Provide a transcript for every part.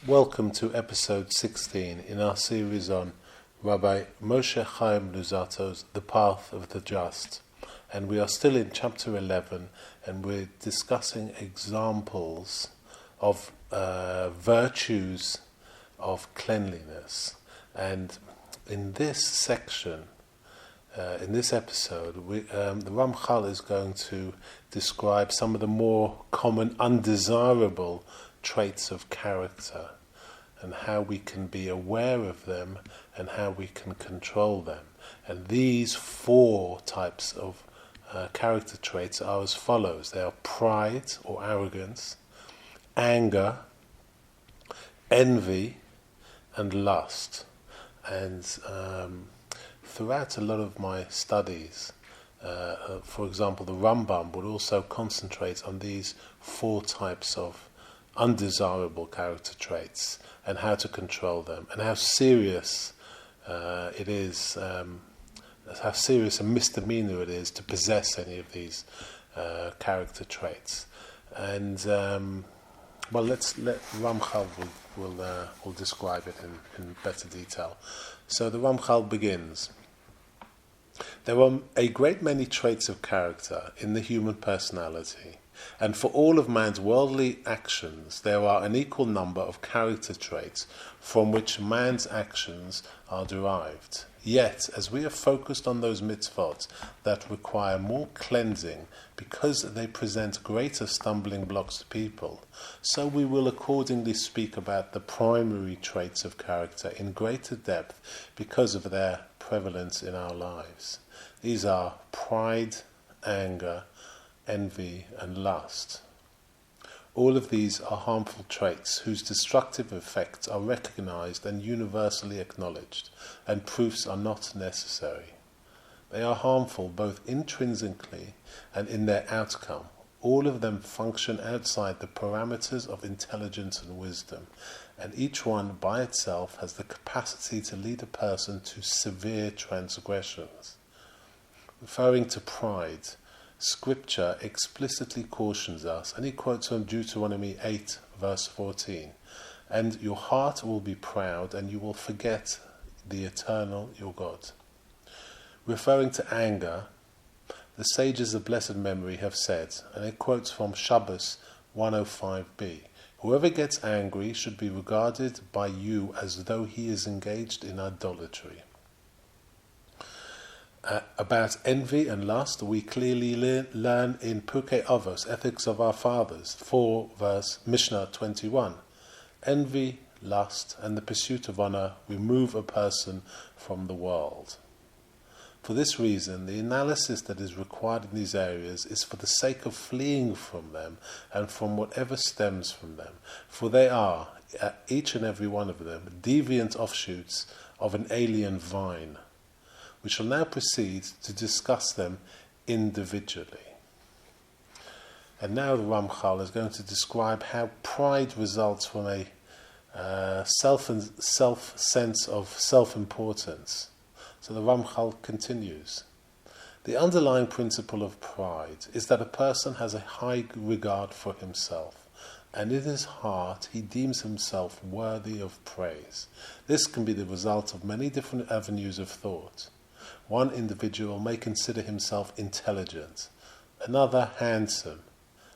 Welcome to episode 16 in our series on Rabbi Moshe Chaim Luzzatto's The Path of the Just. And we are still in chapter 11 and we're discussing examples of virtues of cleanliness. And in this section, in this episode, the Ramchal is going to describe some of the more common undesirable traits of character and how we can be aware of them and how we can control them. And these four types of character traits are as follows. They are pride or arrogance, anger, envy, and lust. And throughout a lot of my studies, for example, the Rambam would also concentrate on these four types of undesirable character traits and how to control them, and how serious it is, how serious a misdemeanor it is to possess any of these character traits. And let's let Ramchal will describe it in better detail. So the Ramchal begins. There are a great many traits of character in the human personality, and for all of man's worldly actions there are an equal number of character traits from which man's actions are derived. Yet, as we are focused on those mitzvot that require more cleansing because they present greater stumbling blocks to people, so we will accordingly speak about the primary traits of character in greater depth because of their prevalence in our lives. These are pride, anger, envy, and lust. All of these are harmful traits whose destructive effects are recognized and universally acknowledged, and proofs are not necessary. They are harmful both intrinsically and in their outcome. All of them function outside the parameters of intelligence and wisdom, and each one by itself has the capacity to lead a person to severe transgressions. Referring to pride, Scripture explicitly cautions us, and he quotes from Deuteronomy 8, verse 14, "And your heart will be proud, and you will forget the eternal your God." Referring to anger, the sages of blessed memory have said, and it quotes from Shabbos 105b, "Whoever gets angry should be regarded by you as though he is engaged in idolatry." About envy and lust, we clearly learn in Pirkei Avos, Ethics of Our Fathers, 4 verse Mishnah 21. Envy, lust, and the pursuit of honor remove a person from the world. For this reason, the analysis that is required in these areas is for the sake of fleeing from them and from whatever stems from them, for they are, each and every one of them, deviant offshoots of an alien vine. We shall now proceed to discuss them individually. And now the Ramchal is going to describe how pride results from a sense of self-importance. So the Ramchal continues. The underlying principle of pride is that a person has a high regard for himself, and in his heart he deems himself worthy of praise. This can be the result of many different avenues of thought. One individual may consider himself intelligent, another handsome,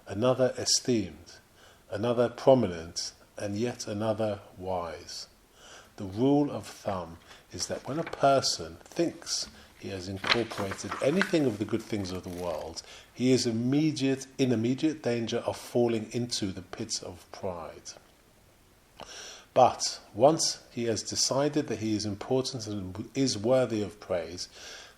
another esteemed, another prominent, and yet another wise. The rule of thumb is that when a person thinks he has incorporated anything of the good things of the world, he is in immediate danger of falling into the pits of pride. But once he has decided that he is important and is worthy of praise,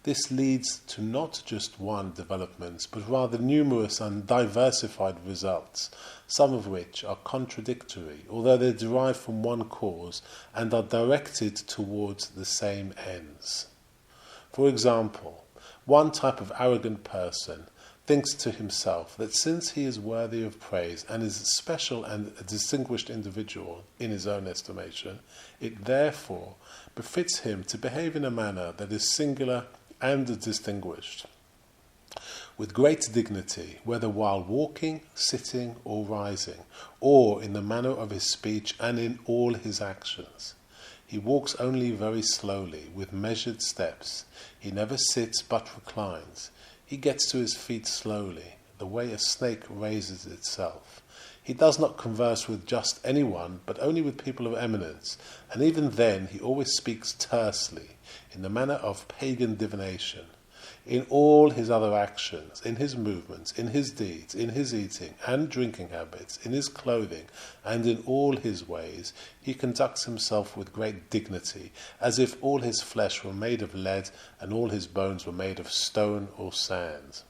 this leads to not just one development, but rather numerous and diversified results, some of which are contradictory, although they derive from one cause and are directed towards the same ends. For example, one type of arrogant person thinks to himself that since he is worthy of praise and is special and a distinguished individual in his own estimation, it therefore befits him to behave in a manner that is singular and distinguished. with great dignity, whether while walking, sitting, or rising, or in the manner of his speech and in all his actions. He walks only very slowly, with measured steps. He never sits but reclines. He gets to his feet slowly, the way a snake raises itself. He does not converse with just anyone, but only with people of eminence, and even then he always speaks tersely, in the manner of pagan divination. In all his other actions, in his movements, in his deeds, in his eating and drinking habits, in his clothing, and in all his ways, he conducts himself with great dignity, as if all his flesh were made of lead and all his bones were made of stone or sand.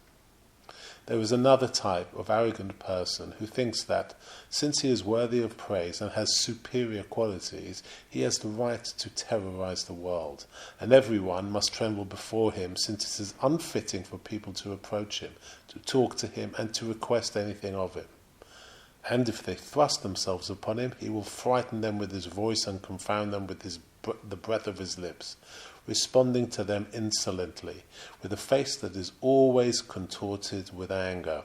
There is another type of arrogant person who thinks that, since he is worthy of praise and has superior qualities, he has the right to terrorize the world, and everyone must tremble before him, since it is unfitting for people to approach him, to talk to him, and to request anything of him. And if they thrust themselves upon him, he will frighten them with his voice and confound them with the breath of his lips, responding to them insolently, with a face that is always contorted with anger.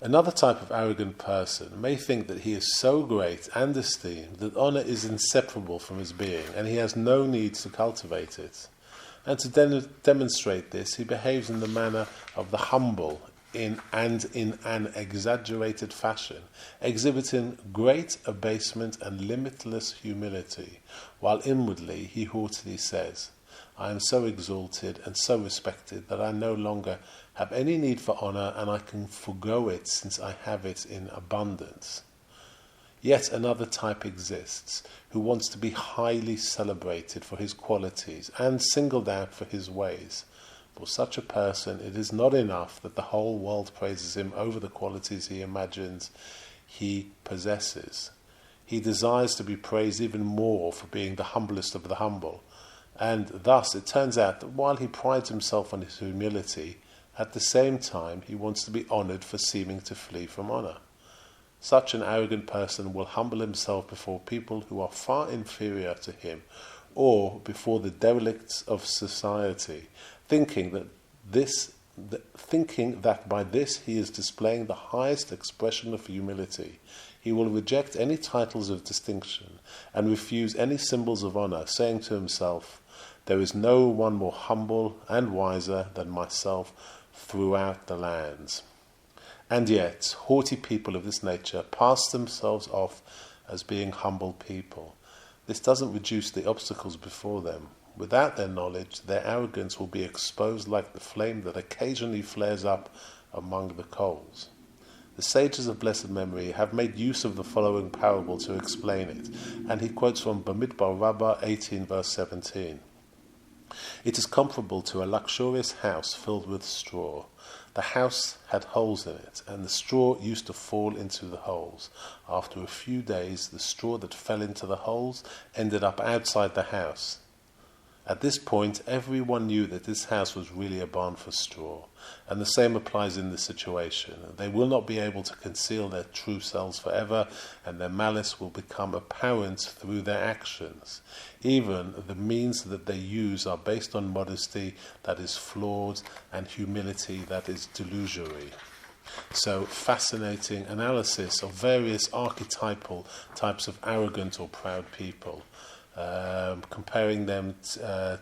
Another type of arrogant person may think that he is so great and esteemed that honour is inseparable from his being, and he has no need to cultivate it. And to demonstrate this, he behaves in the manner of the humble, in an exaggerated fashion, exhibiting great abasement and limitless humility, while inwardly he haughtily says, I am so exalted and so respected that I no longer have any need for honour, and I can forego it since I have it in abundance. Yet another type exists, who wants to be highly celebrated for his qualities and singled out for his ways. For such a person, it is not enough that the whole world praises him over the qualities he imagines he possesses. He desires to be praised even more for being the humblest of the humble, and thus it turns out that while he prides himself on his humility, at the same time he wants to be honoured for seeming to flee from honour. Such an arrogant person will humble himself before people who are far inferior to him, or before the derelicts of society, thinking that by this he is displaying the highest expression of humility. He will reject any titles of distinction and refuse any symbols of honour, saying to himself, there is no one more humble and wiser than myself throughout the lands. And yet, haughty people of this nature pass themselves off as being humble people. This doesn't reduce the obstacles before them. Without their knowledge, their arrogance will be exposed like the flame that occasionally flares up among the coals. The sages of blessed memory have made use of the following parable to explain it, and he quotes from Bamidbar Rabbah 18 verse 17. It is comparable to a luxurious house filled with straw. The house had holes in it, and the straw used to fall into the holes. After a few days, the straw that fell into the holes ended up outside the house. At this point, everyone knew that this house was really a barn for straw, and the same applies in this situation. They will not be able to conceal their true selves forever, and their malice will become apparent through their actions. Even the means that they use are based on modesty that is flawed and humility that is delusory. So, fascinating analysis of various archetypal types of arrogant or proud people. Comparing them to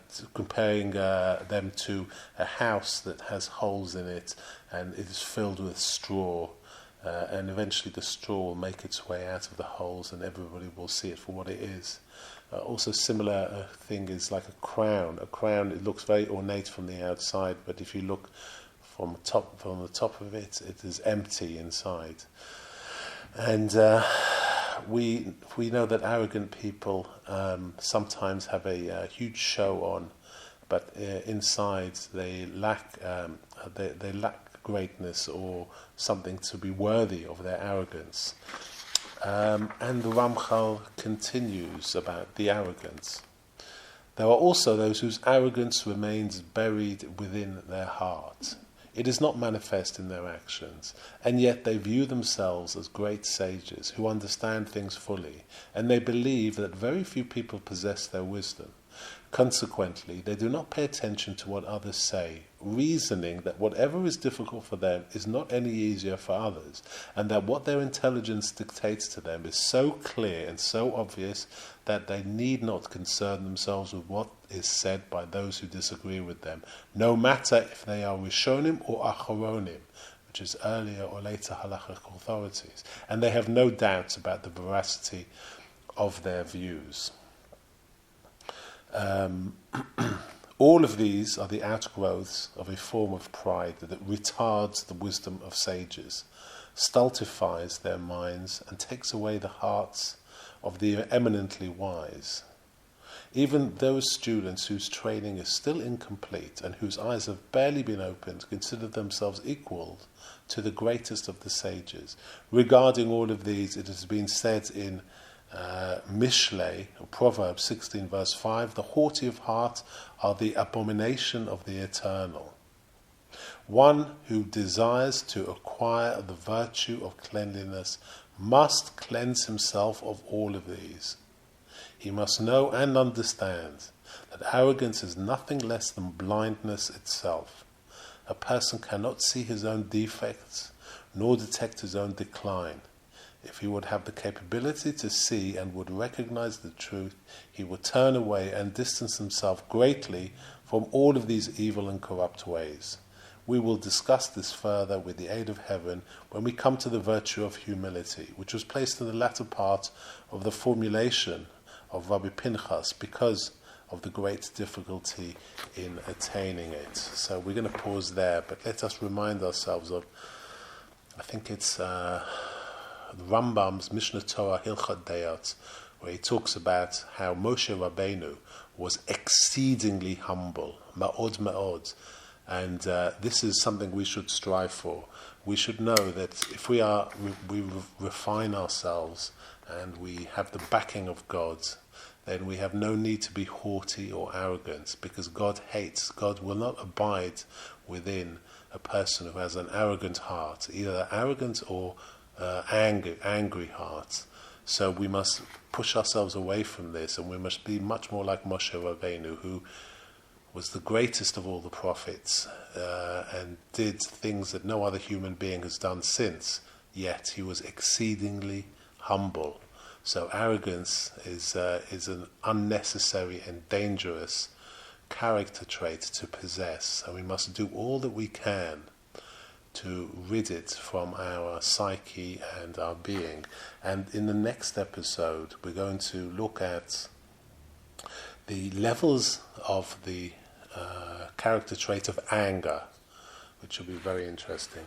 a house that has holes in it and it is filled with straw, and eventually the straw will make its way out of the holes and everybody will see it for what it is. Also similar thing is like a crown. A crown, it looks very ornate from the outside, but if you look from the top of it, it is empty inside. And we know that arrogant people sometimes have a huge show on, but inside they lack greatness or something to be worthy of their arrogance. And the Ramchal continues about the arrogance. There are also those whose arrogance remains buried within their heart. It is not manifest in their actions, and yet they view themselves as great sages who understand things fully, and they believe that very few people possess their wisdom. Consequently, they do not pay attention to what others say, reasoning that whatever is difficult for them is not any easier for others, and that what their intelligence dictates to them is so clear and so obvious that they need not concern themselves with what is said by those who disagree with them, no matter if they are Rishonim or Acharonim, which is earlier or later halakhic authorities, and they have no doubts about the veracity of their views. All of these are the outgrowths of a form of pride that retards the wisdom of sages, stultifies their minds, and takes away the hearts of the eminently wise. Even those students whose training is still incomplete and whose eyes have barely been opened consider themselves equal to the greatest of the sages. Regarding all of these, it has been said in Mishlei, or Proverbs 16 verse 5, the haughty of heart are the abomination of the eternal. One who desires to acquire the virtue of cleanliness must cleanse himself of all of these. He must know and understand that arrogance is nothing less than blindness itself. A person cannot see his own defects nor detect his own decline. If he would have the capability to see and would recognize the truth, he would turn away and distance himself greatly from all of these evil and corrupt ways. We will discuss this further with the aid of heaven when we come to the virtue of humility, which was placed in the latter part of the formulation of Rabbi Pinchas because of the great difficulty in attaining it. So we're going to pause there, but let us remind ourselves of, I think it's Rambam's Mishnah Torah Hilchot Deot, where he talks about how Moshe Rabbeinu was exceedingly humble, ma'od ma'od, and this is something we should strive for. We should know that if we refine ourselves and we have the backing of God, then we have no need to be haughty or arrogant, because God will not abide within a person who has an arrogant heart, either arrogant or angry heart. So we must push ourselves away from this, and we must be much more like Moshe Rabbeinu, who was the greatest of all the prophets and did things that no other human being has done since, yet he was exceedingly humble. So arrogance is an unnecessary and dangerous character trait to possess, and we must do all that we can to rid it from our psyche and our being. And in the next episode, we're going to look at the levels of the character trait of anger, which will be very interesting.